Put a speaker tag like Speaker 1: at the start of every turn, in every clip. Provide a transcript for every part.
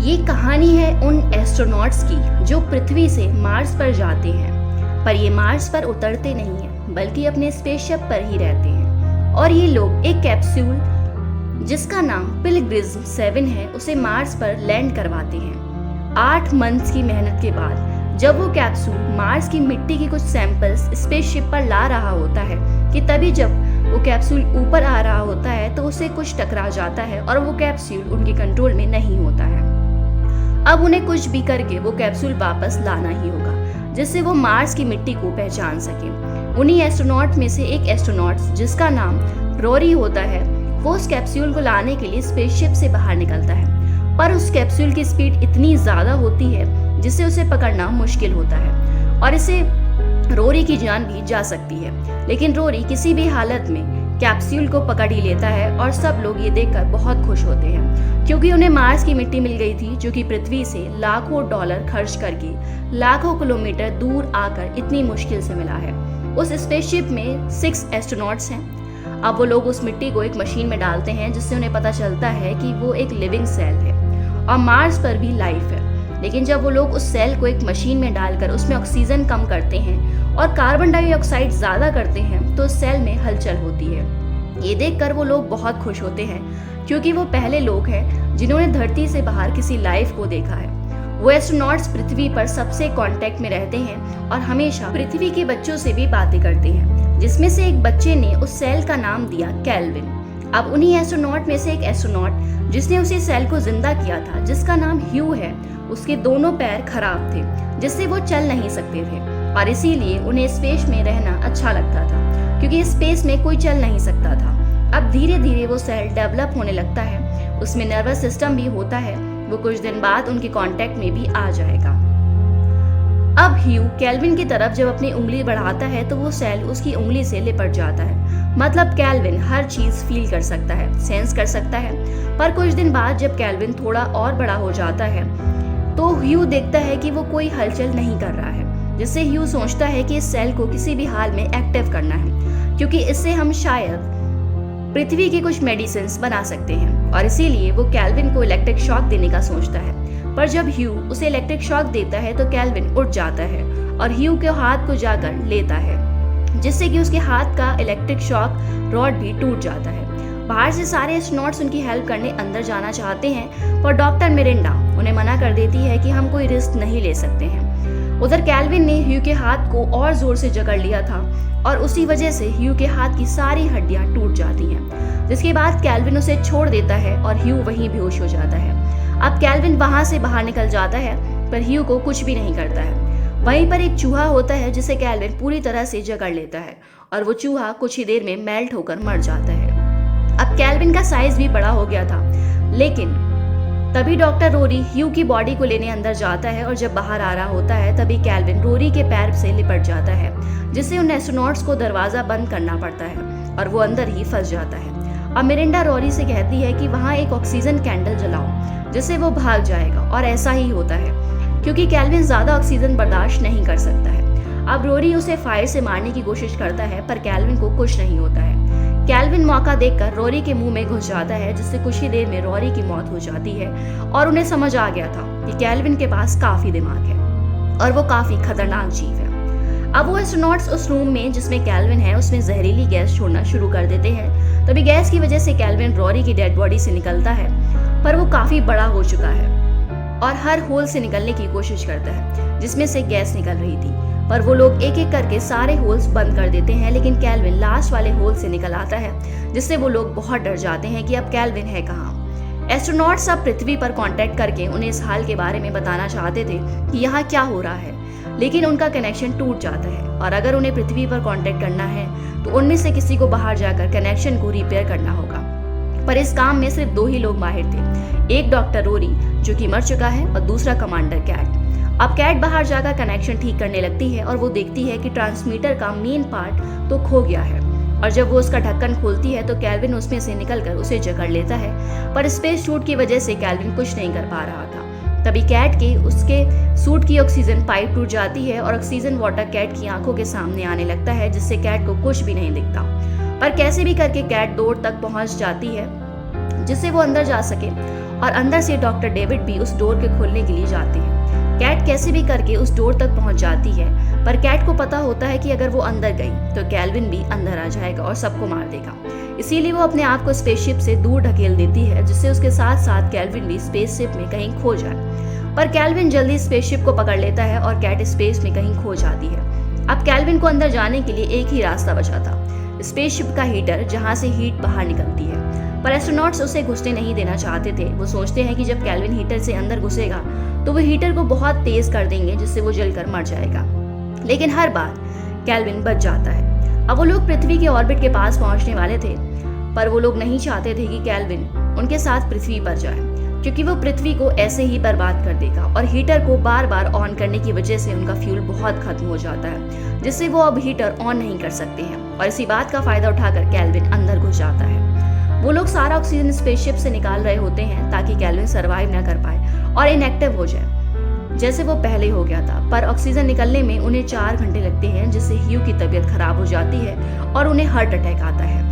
Speaker 1: ये कहानी है उन एस्ट्रोनॉट्स की जो पृथ्वी से मार्स पर जाते हैं, पर ये मार्स पर उतरते नहीं हैं बल्कि अपने स्पेसशिप पर ही रहते हैं। और ये लोग एक कैप्सूल जिसका नाम पिलग्रिम्स 7 है उसे मार्स पर लैंड करवाते हैं। 8 मंथ्स की मेहनत के बाद जब वो कैप्सूल मार्स की मिट्टी की कुछ सैंपल्स स्पेसशिप पर ला रहा होता है कि तभी जब वो कैप्सूल ऊपर आ रहा होता है तो उसे कुछ टकरा जाता है और वो कैप्सूल उनके कंट्रोल में नहीं होता है। अब उन्हें कुछ भी करके वो कैप्सूल वापस लाना ही होगा जिससे वो मार्स की मिट्टी को पहचान सके। उन्हीं एस्ट्रोनॉट में से एक एस्ट्रोनॉट जिसका नाम रोरी होता है वो उस कैप्सूल को लाने के लिए स्पेसशिप से बाहर निकलता है, पर उस कैप्सूल की स्पीड इतनी ज़्यादा होती है जिससे उसे पकड़ना मुश्किल होता है और इससे रोरी की जान भी जा सकती है। लेकिन रोरी किसी भी हालत में कैप्सूल को पकड़ ही लेता है और सब लोग ये देखकर बहुत खुश होते हैं क्योंकि उन्हें मार्स की मिट्टी मिल गई थी जो कि पृथ्वी से लाखों डॉलर खर्च करके लाखों किलोमीटर दूर आकर इतनी मुश्किल से मिला है। उस स्पेसशिप में 6 एस्ट्रोनॉट्स हैं। अब वो लोग उस मिट्टी को एक मशीन में डालते हैं जिससे उन्हें पता चलता है कि वो एक लिविंग सेल है और मार्स पर भी लाइफ है। लेकिन जब वो लोग उस सेल को एक मशीन में डालकर उसमें ऑक्सीजन कम करते हैं और कार्बन डाइऑक्साइड ज़्यादा करते हैं तो सेल में हलचल होती है। ये देखकर वो लोग बहुत खुश होते हैं क्योंकि वो पहले लोग हैं जिन्होंने धरती से बाहर किसी लाइफ को देखा है। वो एस्ट्रोनॉट्स पृथ्वी पर सबसे कांटेक्ट में रहते हैं और हमेशा पृथ्वी के बच्चों से भी बातें करते हैं, जिसमें से एक बच्चे ने उस सेल का नाम दिया केल्विन। अब उन्हीं एस्ट्रोनॉट में से एक एस्ट्रोनॉट जिसने उसी सेल को जिंदा किया था जिसका नाम ह्यू है, उसके दोनों पैर खराब थे जिससे वो चल नहीं सकते थे और इसीलिए उन्हें स्पेस में रहना अच्छा लगता था क्योंकि स्पेस में कोई चल नहीं सकता था। अब धीरे धीरे वो सेल डेवलप होने लगता है, उसमें नर्वस सिस्टम भी होता है। वो कुछ दिन बाद उनके कांटेक्ट में भी आ जाएगा। अब ह्यू केल्विन की तरफ जब अपनी उंगली बढ़ाता है तो वो सेल उसकी उंगली से लिपट जाता है। मतलब केल्विन हर चीज फील कर सकता है, सेंस कर सकता है। पर कुछ दिन बाद जब केल्विन थोड़ा और बड़ा हो जाता है तो ह्यू देखता है कि वो कोई हलचल नहीं कर रहा है, जिससे ह्यू सोचता है कि इस सेल को किसी भी हाल में एक्टिव करना है क्योंकि इससे हम शायद पृथ्वी की कुछ मेडिसिन बना सकते हैं। और इसीलिए वो केल्विन को इलेक्ट्रिक शॉक देने का सोचता है। पर जब ह्यू उसे इलेक्ट्रिक शॉक देता है तो केल्विन उठ जाता है और ह्यू के हाथ को जाकर लेता है, जिससे कि उसके हाथ का इलेक्ट्रिक शॉक रॉड भी टूट जाता है। बाहर से सारे एस्ट्रोनॉट्स उनकी हेल्प करने अंदर जाना चाहते हैं पर डॉक्टर मिरिंडा उन्हें मना कर देती है कि हम कोई रिस्क नहीं ले सकते हैं। उधर केल्विन ने ह्यू के हाथ को और जोर से जकड़ लिया था और उसी वजह से ह्यू के हाथ की सारी हड्डियां टूट जाती हैं, जिसके बाद केल्विन उसे छोड़ देता है और ह्यू वहीं बेहोश हो जाता है। अब केल्विन वहां से बाहर निकल जाता है पर ह्यू को कुछ भी नहीं करता है। वहीं पर एक चूहा होता है जिसे केल्विन पूरी तरह से जकड़ लेता है और वो चूहा कुछ ही देर में मेल्ट होकर मर जाता है। अब केल्विन का साइज भी बड़ा हो गया था, लेकिन तभी डॉक्टर रोरी ह्यू की बॉडी को लेने अंदर जाता है और जब बाहर आ रहा होता है तभी केल्विन रोरी के पैर से लिपट जाता है, जिससे उन एस्ट्रोनॉट्स को दरवाजा बंद करना पड़ता है और वो अंदर ही फंस जाता है। अब मिरिंडा रोरी से कहती है कि वहाँ एक ऑक्सीजन कैंडल जलाओ जिससे वो भाग जाएगा और ऐसा ही होता है क्योंकि केल्विन ज्यादा ऑक्सीजन बर्दाश्त नहीं कर सकता है। अब रोरी उसे फायर से मारने की कोशिश करता है पर केल्विन को कुछ नहीं होता है। केल्विन मौका देखकर रोरी के मुंह में घुस जाता है, जिससे कुछ ही देर में रोरी की मौत हो जाती है और उन्हें समझ आ गया था कि केल्विन के पास काफी दिमाग है और वो काफी खतरनाक जीव है। अब वो एस्ट्रोनॉट्स उस रूम में जिसमें केल्विन है उसमें जहरीली गैस छोड़ना शुरू कर देते हैं। तभी गैस की वजह से केल्विन रोरी की डेड बॉडी से निकलता है, पर वो काफी बड़ा हो चुका है और हर होल से निकलने की कोशिश करता है जिसमें से गैस निकल रही थी। पर वो लोग एक एक करके सारे होल्स बंद कर देते हैं, लेकिन केल्विन लास्ट वाले होल से निकल आता है, जिससे वो लोग बहुत डर जाते हैं कि अब केल्विन है कहाँ। एस्ट्रोनॉट्स अब पृथ्वी पर कांटेक्ट करके उन्हें इस हाल के बारे में बताना चाहते थे कि यहाँ क्या हो रहा है, लेकिन उनका कनेक्शन टूट जाता है और अगर उन्हें पृथ्वी पर कांटेक्ट करना है तो उनमें से किसी को बाहर जाकर कनेक्शन को रिपेयर करना होगा। पर इस काम में सिर्फ 2 ही लोग माहिर थे, एक डॉक्टर रोरी जो कि मर चुका है और दूसरा कमांडर कैट। अब कैट बाहर जाकर कनेक्शन ठीक करने लगती है और वो देखती है कि ट्रांसमीटर का मेन पार्ट तो खो गया है और जब वो उसका ढक्कन खोलती है तो केल्विन उसमें से निकलकर उसे जकड़ लेता है, पर स्पेस सूट की वजह से केल्विन कुछ नहीं कर पा रहा था। तभी कैट के उसके सूट की ऑक्सीजन पाइप टूट जाती है और ऑक्सीजन वाटर कैट की आंखों के सामने आने लगता है, जिससे कैट को कुछ भी नहीं दिखता। पर कैसे भी करके कैट डोर तक पहुंच जाती है जिससे वो अंदर जा सके, और अंदर से डॉक्टर डेविड भी उस डोर के खोलने के लिए जाते हैं। कैट कैसे भी करके उस डोर तक पहुंच जाती है, पर कैट को पता होता है कि अगर वो अंदर गई तो कैल्विन भी अंदर आ जाएगा और सबको मार देगा। इसीलिए वो अपने आप को स्पेसशिप से दूर ढकेल देती है, जिससे उसके साथ साथ कैल्विन भी स्पेसशिप में कहीं खो जाए। पर कैल्विन जल्दी स्पेसशिप को पकड़ लेता है और कैट स्पेस में कहीं खो जाती है। अब कैल्विन को अंदर जाने के लिए एक ही रास्ता बचा था, स्पेसशिप का हीटर, जहां से हीट बाहर निकलती है। पर एस्ट्रोनॉट्स उसे घुसने नहीं देना चाहते थे। वो सोचते हैं कि जब कैल्विन हीटर से अंदर घुसेगा तो वो हीटर को बहुत तेज कर देंगे, जिससे वो जलकर मर जाएगा। लेकिन हर बार कैल्विन बच जाता है। अब वो लोग पृथ्वी के ऑर्बिट के पास पहुंचने वाले थे, पर वो लोग नहीं चाहते थे कि कैल्विन उनके साथ पृथ्वी पर जाए, क्योंकि वो पृथ्वी को ऐसे ही बर्बाद कर देगा। और हीटर को बार बार ऑन करने की वजह से उनका फ्यूल बहुत खत्म हो जाता है, जिससे वो अब हीटर ऑन नहीं कर सकते हैं। और इसी बात का फायदा उठाकर कैल्विन अंदर घुस जाता है। वो लोग सारा ऑक्सीजन स्पेसशिप से निकाल रहे होते हैं ताकि कैल्विन सरवाइव ना कर पाए और इनएक्टिव हो जाए, जैसे वो पहले हो गया था। पर ऑक्सीजन निकलने में उन्हें 4 घंटे लगते हैं, जिससे ह्यू की तबीयत खराब हो जाती है और उन्हें हार्ट अटैक आता है।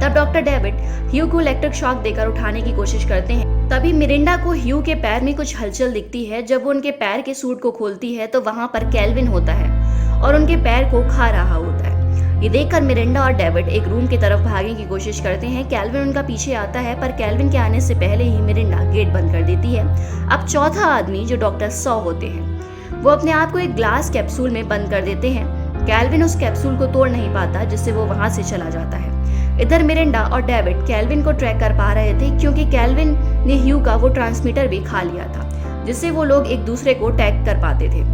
Speaker 1: तब डॉक्टर डेविड ह्यू को इलेक्ट्रिक शॉक देकर उठाने की कोशिश करते हैं। तभी मिरिंडा को ह्यू के पैर में कुछ हलचल दिखती है। जब वो उनके पैर के सूट को खोलती है तो वहां पर कैल्विन होता है और उनके पैर को खा रहा होता है। ये देखकर मिरिंडा और डेविड एक रूम की तरफ भागने की कोशिश करते हैं। कैल्विन उनका पीछे आता है, पर कैल्विन के आने से पहले ही मिरिंडा गेट बंद कर देती है। अब चौथा आदमी, जो डॉक्टर सॉ होते हैं, वो अपने आप को एक ग्लास कैप्सूल में बंद कर देते हैं। कैल्विन उस कैप्सूल को तोड़ नहीं पाता, जिससे वो वहां से चला जाता है। इधर मिरिंडा और डेविड कैल्विन को ट्रैक कर पा रहे थे, क्योंकि कैल्विन ने ह्यू का वो ट्रांसमीटर भी खा लिया था, जिससे वो लोग एक दूसरे को टैग कर पाते थे।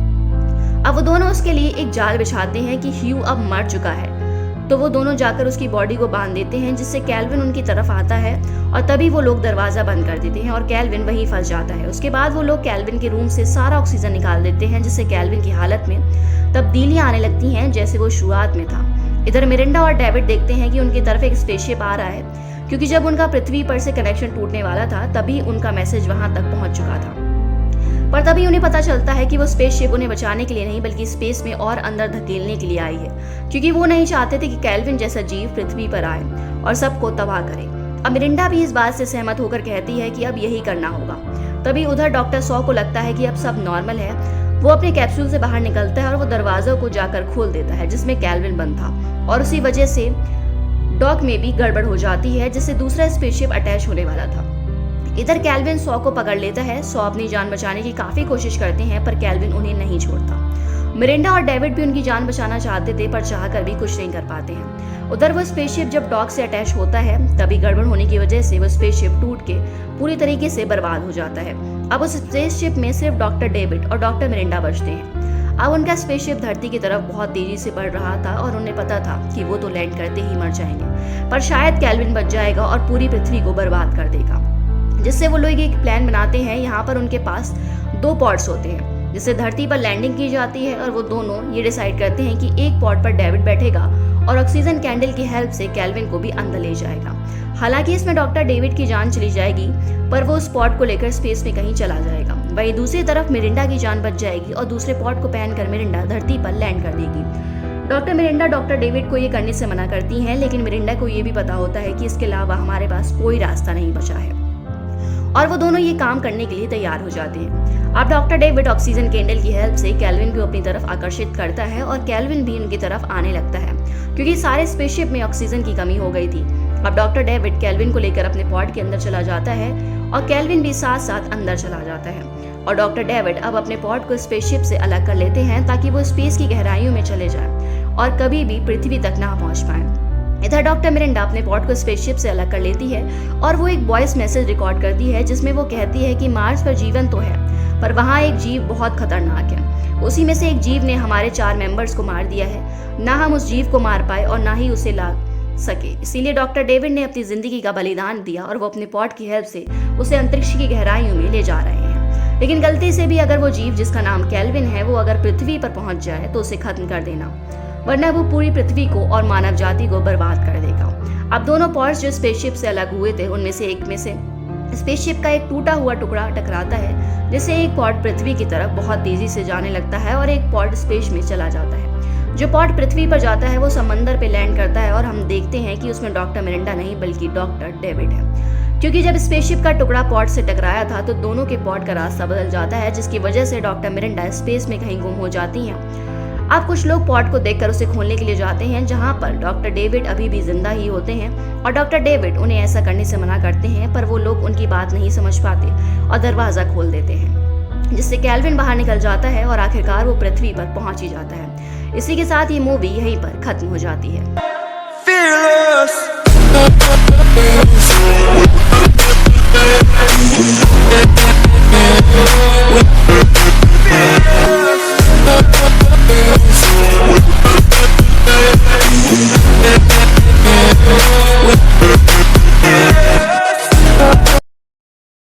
Speaker 1: अब वो दोनों उसके लिए एक जाल बिछाते हैं कि ह्यू अब मर चुका है, तो वो दोनों जाकर उसकी बॉडी को बांध देते हैं, जिससे कैल्विन उनकी तरफ आता है। और तभी वो लोग दरवाजा बंद कर देते हैं और कैल्विन वहीं फंस जाता है। उसके बाद वो लोग कैल्विन के रूम से सारा ऑक्सीजन निकाल देते हैं, जिससे कैल्विन की हालत में तब्दीलियां आने लगती हैं, जैसे वो शुरुआत में था। इधर मिरिंडा और डेविड देखते हैं कि उनकी तरफ एक स्पेसशिप आ रहा है, क्योंकि जब उनका पृथ्वी पर से कनेक्शन टूटने वाला था तभी उनका मैसेज वहां तक पहुंच चुका था। पर तभी उन्हें पता चलता है कि वो स्पेसशिप उन्हें बचाने के लिए नहीं, बल्कि स्पेस में और अंदर धकेलने के लिए आई है, क्योंकि वो नहीं चाहते थे कि कैल्विन जैसा जीव पृथ्वी पर आए और सबको तबाह करे। अब मिरिंडा भी इस बात से सहमत होकर कहती है कि अब यही करना होगा। तभी उधर डॉक्टर सॉ को लगता है कि अब सब नॉर्मल है। वो अपने कैप्सूल से बाहर निकलता है और वो दरवाजों को जाकर खोल देता है, जिसमें कैल्विन बंद था, और उसी वजह से डॉक में भी गड़बड़ हो जाती है, जिससे दूसरा स्पेसशिप अटैच होने वाला था। इधर कैल्विन सॉ को पकड़ लेता है। सॉ अपनी जान बचाने की काफी कोशिश करते हैं, पर कैल्विन उन्हें नहीं छोड़ता। मिरिंडा और डेविड भी उनकी जान बचाना चाहते थे, पर चाहकर भी कुछ नहीं कर पाते हैं। उधर वो स्पेसशिप जब डॉक से अटैच होता है, तभी गड़बड़ होने की वजह से वो स्पेसशिप टूट के पूरी तरीके से बर्बाद हो जाता है। अब उस स्पेसशिप में सिर्फ डॉक्टर डेविड और डॉक्टर मिरिंडा बचते हैं। अब उनका स्पेसशिप धरती की तरफ बहुत तेजी से बढ़ रहा था और उन्हें पता था कि वो तो लैंड करते ही मर जाएंगे, पर शायद कैल्विन बच जाएगा और पूरी पृथ्वी को बर्बाद कर देगा। जिससे वो लोग एक प्लान बनाते हैं। यहाँ पर उनके पास 2 पॉड्स होते हैं, जिससे धरती पर लैंडिंग की जाती है, और वो दोनों ये डिसाइड करते हैं कि एक पॉड पर डेविड बैठेगा और ऑक्सीजन कैंडल की हेल्प से कैल्विन को भी अंदर ले जाएगा। हालांकि इसमें डॉक्टर डेविड की जान चली जाएगी, पर वो उस पॉड को लेकर स्पेस में कहीं चला जाएगा। वहीं दूसरी तरफ मिरिंडा की जान बच जाएगी और दूसरे पॉड को पहनकर मिरिंडा धरती पर लैंड कर देगी। डॉक्टर मिरिंडा डॉक्टर डेविड को ये करने से मना करती हैं, लेकिन मिरिंडा को ये भी पता होता है कि इसके अलावा हमारे पास कोई रास्ता नहीं बचा है, और वो दोनों ये काम करने के लिए तैयार हो जाते हैं। अब डॉक्टर डेविड ऑक्सीजन कैंडल की हेल्प से कैल्विन को अपनी तरफ आकर्षित करता है और कैल्विन भी उनकी तरफ आने लगता है, क्योंकि सारे स्पेसशिप में ऑक्सीजन की कमी हो गई थी। अब डॉक्टर डेविड कैल्विन को लेकर अपने पॉड के अंदर चला जाता है और कैल्विन भी साथ साथ अंदर चला जाता है। और डॉक्टर डेविड अब अपने पॉड को स्पेसशिप से अलग कर लेते हैं, ताकि वो स्पेस की गहराइयों में चले जाए और कभी भी पृथ्वी तक ना पहुंच पाए। इधर डॉक्टर मिरिंडा अपने पॉड को स्पेसशिप से अलग कर लेती है और वो एक वॉइस मैसेज रिकॉर्ड करती है, जिसमें वो कहती है कि मार्स पर जीवन तो है, पर वहाँ एक जीव बहुत खतरनाक है। उसी में से एक जीव ने हमारे 4 मेंबर्स को मार दिया है। ना हम उस जीव को मार पाए और ना ही उसे ला सके, इसीलिए डॉक्टर डेविड ने अपनी जिंदगी का बलिदान दिया और वो अपने पॉड की हेल्प से उसे अंतरिक्ष की गहराइयों में ले जा रहे हैं। लेकिन गलती से भी अगर वो जीव, जिसका नाम कैल्विन है, वो अगर पृथ्वी पर पहुंच जाए तो उसे खत्म कर देना, वरना वो पूरी पृथ्वी को और मानव जाति को बर्बाद कर देगा। अब दोनों पॉड्स जो स्पेसशिप से अलग हुए थे, उनमें से एक में से स्पेसशिप का एक टूटा हुआ टुकड़ा टकराता है, जिससे एक पॉड पृथ्वी की तरफ बहुत तेजी से जाने लगता है और एक पॉड स्पेस में चला जाता है। जो पॉड पृथ्वी पर जाता है वो समंदर पे लैंड करता है और हम देखते हैं कि उसमें डॉक्टर मिरिंडा नहीं बल्कि डॉक्टर डेविड है। क्योंकि जब स्पेसशिप का टुकड़ा पॉड से टकराया था तो दोनों के पॉड का रास्ता बदल जाता है, जिसकी वजह से डॉक्टर मिरिंडा स्पेस में कहीं गुम हो जाती हैं। अब कुछ लोग पॉड को देखकर उसे खोलने के लिए जाते हैं, जहां पर डॉक्टर डेविड अभी भी जिंदा ही होते हैं और डॉक्टर डेविड उन्हें ऐसा करने से मना करते हैं, पर वो लोग उनकी बात नहीं समझ पाते और दरवाजा खोल देते हैं, जिससे कैल्विन बाहर निकल जाता है और आखिरकार वो पृथ्वी पर पहुंच ही जाता है। इसी के साथ ये मूवी यहीं पर खत्म हो जाती है।